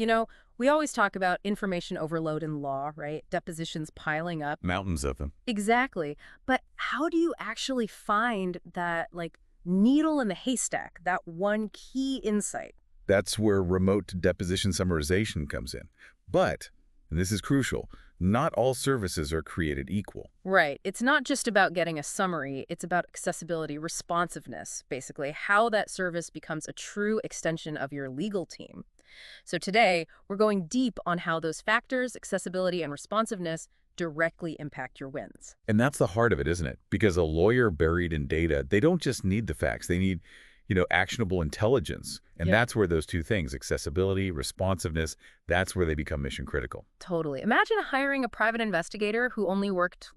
You know, we always talk about information overload in law, right? Depositions piling up. Mountains of them. Exactly. But how do you actually find that, needle in the haystack, that one key insight? That's where remote deposition summarization comes in. But, and this is crucial, not all services are created equal. Right. It's not just about getting a summary. It's about accessibility, responsiveness, basically, how that service becomes a true extension of your legal team. So today, we're going deep on how those factors, accessibility and responsiveness, directly impact your wins. And that's the heart of it, isn't it? Because a lawyer buried in data, they don't just need the facts. They need, actionable intelligence. And Yeah. that's where those two things, accessibility, responsiveness, that's where they become mission critical. Totally. Imagine hiring a private investigator who only worked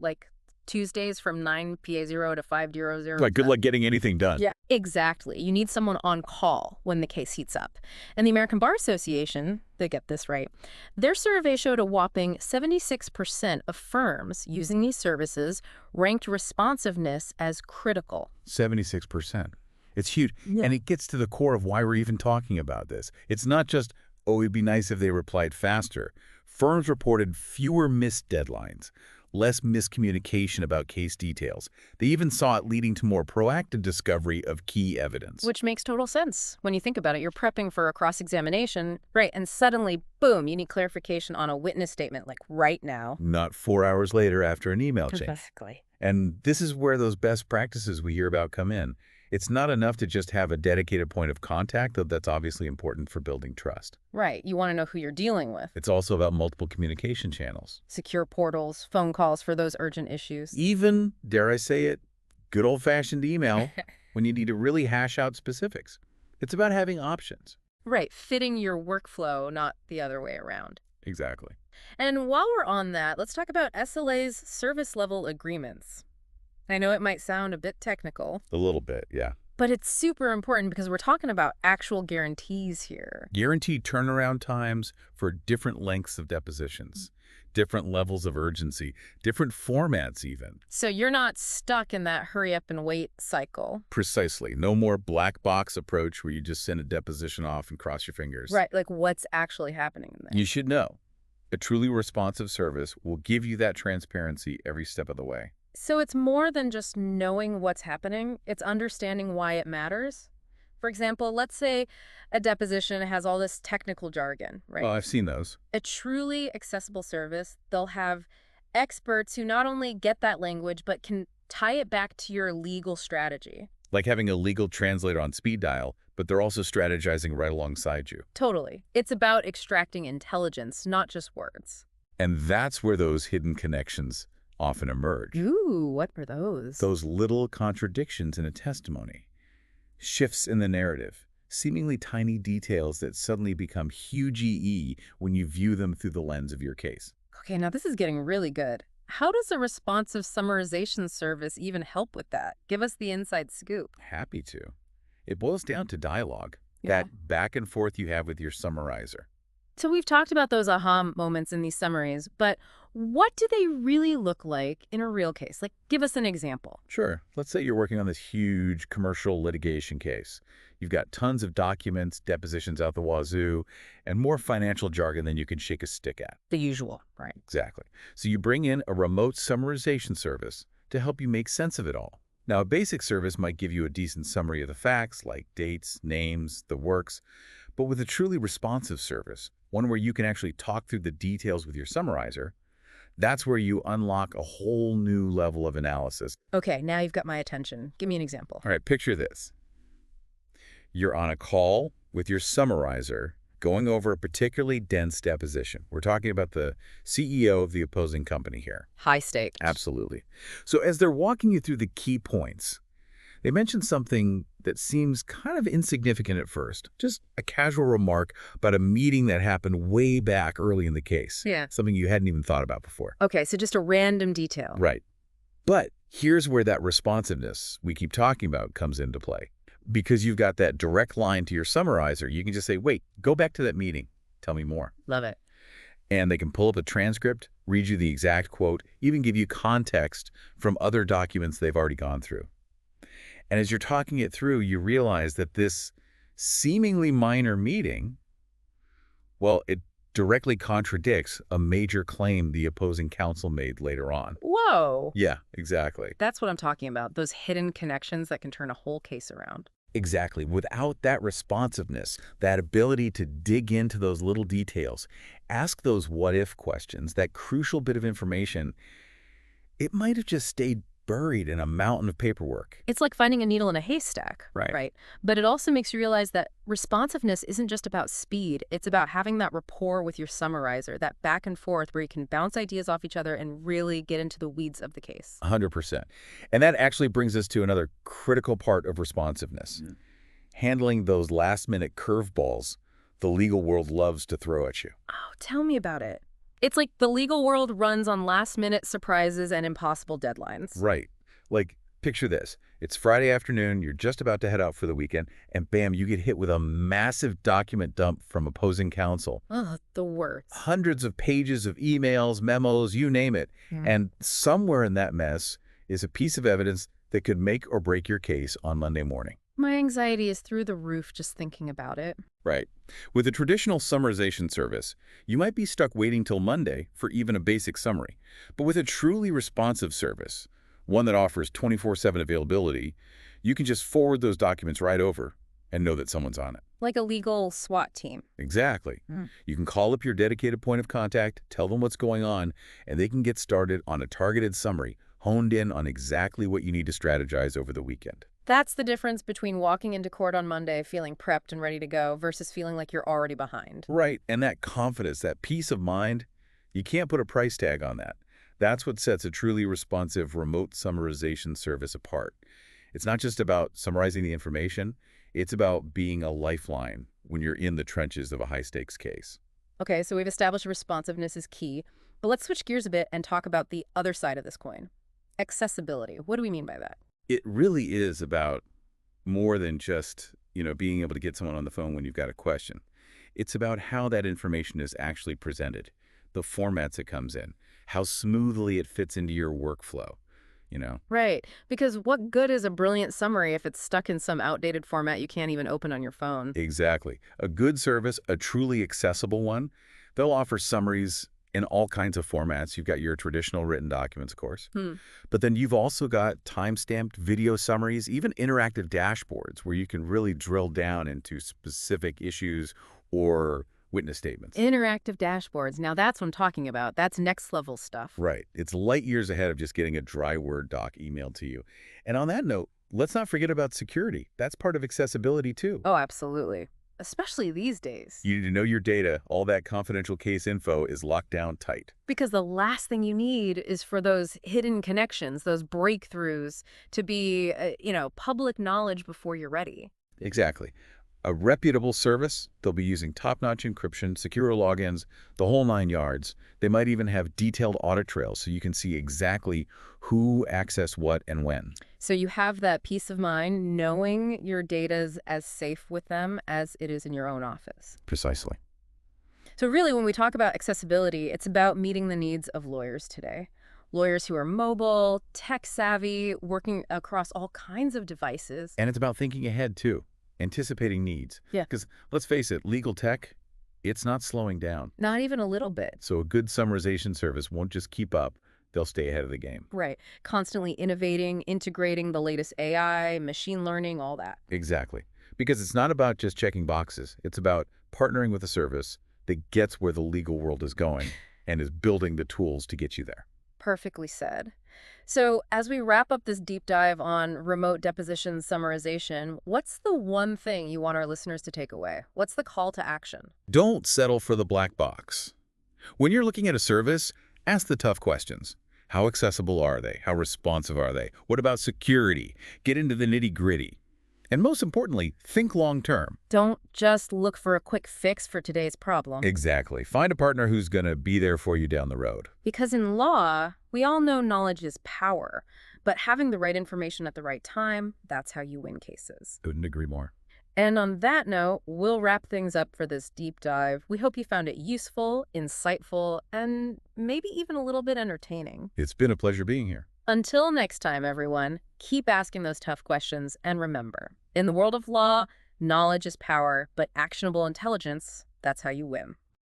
Tuesdays from 9 PA0 to 5:00. Like, good luck getting anything done. Yeah, exactly. You need someone on call when the case heats up. And the American Bar Association, they get this right, their survey showed a whopping 76% of firms using these services ranked responsiveness as critical. 76%. It's huge. Yeah. And it gets to the core of why we're even talking about this. It's not just, oh, it'd be nice if they replied faster. Firms reported fewer missed deadlines, less miscommunication about case details. They even saw it leading to more proactive discovery of key evidence. Which makes total sense. When you think about it, you're prepping for a cross-examination, right, and suddenly, boom, you need clarification on a witness statement, right now. Not 4 hours later after an email chain. Exactly. And this is where those best practices we hear about come in. It's not enough to just have a dedicated point of contact, though that's obviously important for building trust. Right. You want to know who you're dealing with. It's also about multiple communication channels. Secure portals, phone calls for those urgent issues. Even, dare I say it, good old-fashioned email when you need to really hash out specifics. It's about having options. Right. Fitting your workflow, not the other way around. Exactly. And while we're on that, let's talk about SLA's service level agreements. I know it might sound a bit technical. A little bit, yeah. But it's super important because we're talking about actual guarantees here. Guaranteed turnaround times for different lengths of depositions, different levels of urgency, different formats even. So you're not stuck in that hurry up and wait cycle. Precisely. No more black box approach where you just send a deposition off and cross your fingers. Right, what's actually happening in there. You should know. A truly responsive service will give you that transparency every step of the way. So it's more than just knowing what's happening, it's understanding why it matters. For example, let's say a deposition has all this technical jargon, right? Oh, I've seen those. A truly accessible service, they'll have experts who not only get that language, but can tie it back to your legal strategy. Like having a legal translator on speed dial, but they're also strategizing right alongside you. Totally. It's about extracting intelligence, not just words. And that's where those hidden connections often emerge. Ooh, what are those? Those little contradictions in a testimony, shifts in the narrative, seemingly tiny details that suddenly become huge EE when you view them through the lens of your case. Okay, now this is getting really good. How does a responsive summarization service even help with that? Give us the inside scoop. Happy to. It boils down to dialogue, Yeah. that back and forth you have with your summarizer. So we've talked about those aha moments in these summaries, but what do they really look like in a real case? Give us an example. Sure. Let's say you're working on this huge commercial litigation case. You've got tons of documents, depositions out the wazoo, and more financial jargon than you can shake a stick at. The usual, right? Exactly. So you bring in a remote summarization service to help you make sense of it all. Now, a basic service might give you a decent summary of the facts, like dates, names, the works. But with a truly responsive service, one where you can actually talk through the details with your summarizer, that's where you unlock a whole new level of analysis. Okay, now you've got my attention. Give me an example. All right, picture this. You're on a call with your summarizer going over a particularly dense deposition. We're talking about the CEO of the opposing company here. High stakes. Absolutely. So as they're walking you through the key points, they mention something that seems kind of insignificant at first, just a casual remark about a meeting that happened way back early in the case. Yeah. Something you hadn't even thought about before. Okay, so just a random detail. Right. But here's where that responsiveness we keep talking about comes into play. Because you've got that direct line to your summarizer, you can just say, wait, go back to that meeting. Tell me more. Love it. And they can pull up a transcript, read you the exact quote, even give you context from other documents they've already gone through. And as you're talking it through, you realize that this seemingly minor meeting Well, it directly contradicts a major claim the opposing counsel made later on. Whoa. Yeah, exactly. That's what I'm talking about, those hidden connections that can turn a whole case around. Exactly. Without that responsiveness, that ability to dig into those little details, ask those what-if questions, that crucial bit of information, it might have just stayed buried in a mountain of paperwork. It's like finding a needle in a haystack, Right. right? But it also makes you realize that responsiveness isn't just about speed. It's about having that rapport with your summarizer, that back and forth where you can bounce ideas off each other and really get into the weeds of the case. 100%. And that actually brings us to another critical part of responsiveness. Handling those last-minute curveballs the legal world loves to throw at you. Oh, tell me about it. It's like the legal world runs on last-minute surprises and impossible deadlines. Right. Like, picture this. It's Friday afternoon, you're just about to head out for the weekend, and bam, you get hit with a massive document dump from opposing counsel. Oh, the worst. Hundreds of pages of emails, memos, you name it. And somewhere in that mess is a piece of evidence that could make or break your case on Monday morning. My anxiety is through the roof just thinking about it. Right. With a traditional summarization service, you might be stuck waiting till Monday for even a basic summary. But with a truly responsive service, one that offers 24/7 availability, you can just forward those documents right over and know that someone's on it. Like a legal SWAT team. Exactly. You can call up your dedicated point of contact, tell them what's going on, and they can get started on a targeted summary, honed in on exactly what you need to strategize over the weekend. That's the difference between walking into court on Monday feeling prepped and ready to go versus feeling like you're already behind. Right, and that confidence, that peace of mind, you can't put a price tag on that. That's what sets a truly responsive remote summarization service apart. It's not just about summarizing the information, it's about being a lifeline when you're in the trenches of a high-stakes case. Okay, so we've established responsiveness is key, but let's switch gears a bit and talk about the other side of this coin. Accessibility. What do we mean by that? It really is about more than just, being able to get someone on the phone when you've got a question. It's about how that information is actually presented, the formats it comes in, how smoothly it fits into your workflow. Right, because what good is a brilliant summary if it's stuck in some outdated format you can't even open on your phone? Exactly. A good service, a truly accessible one, they'll offer summaries in all kinds of formats. You've got your traditional written documents, of course. But then you've also got time-stamped video summaries, even interactive dashboards where you can really drill down into specific issues or witness statements. Interactive dashboards. Now that's what I'm talking about. That's next level stuff. Right. It's light years ahead of just getting a dry Word doc emailed to you. And on that note, let's not forget about security. That's part of accessibility, too. Oh, absolutely. Especially these days. You need to know your data. All that confidential case info is locked down tight. Because the last thing you need is for those hidden connections, those breakthroughs to be, public knowledge before you're ready. Exactly. A reputable service, they'll be using top-notch encryption, secure logins, the whole 9 yards. They might even have detailed audit trails so you can see exactly who accessed what and when. So you have that peace of mind knowing your data's as safe with them as it is in your own office. Precisely. So really, when we talk about accessibility, it's about meeting the needs of lawyers today. Lawyers who are mobile, tech-savvy, working across all kinds of devices. And it's about thinking ahead, too. Anticipating needs. Yeah. Because let's face it, legal tech, it's not slowing down. Not even a little bit. So a good summarization service won't just keep up, they'll stay ahead of the game. Right. Constantly innovating, integrating the latest AI, machine learning, all that. Exactly. Because it's not about just checking boxes. It's about partnering with a service that gets where the legal world is going and is building the tools to get you there. Perfectly said. So as we wrap up this deep dive on remote deposition summarization, what's the one thing you want our listeners to take away? What's the call to action? Don't settle for the black box. When you're looking at a service, ask the tough questions. How accessible are they? How responsive are they? What about security? Get into the nitty-gritty. And most importantly, think long-term. Don't just look for a quick fix for today's problem. Exactly. Find a partner who's going to be there for you down the road. Because in law, we all know knowledge is power, but having the right information at the right time, that's how you win cases. Couldn't agree more. And on that note, we'll wrap things up for this deep dive. We hope you found it useful, insightful, and maybe even a little bit entertaining. It's been a pleasure being here. Until next time, everyone, keep asking those tough questions, and remember, in the world of law, knowledge is power, but actionable intelligence, that's how you win.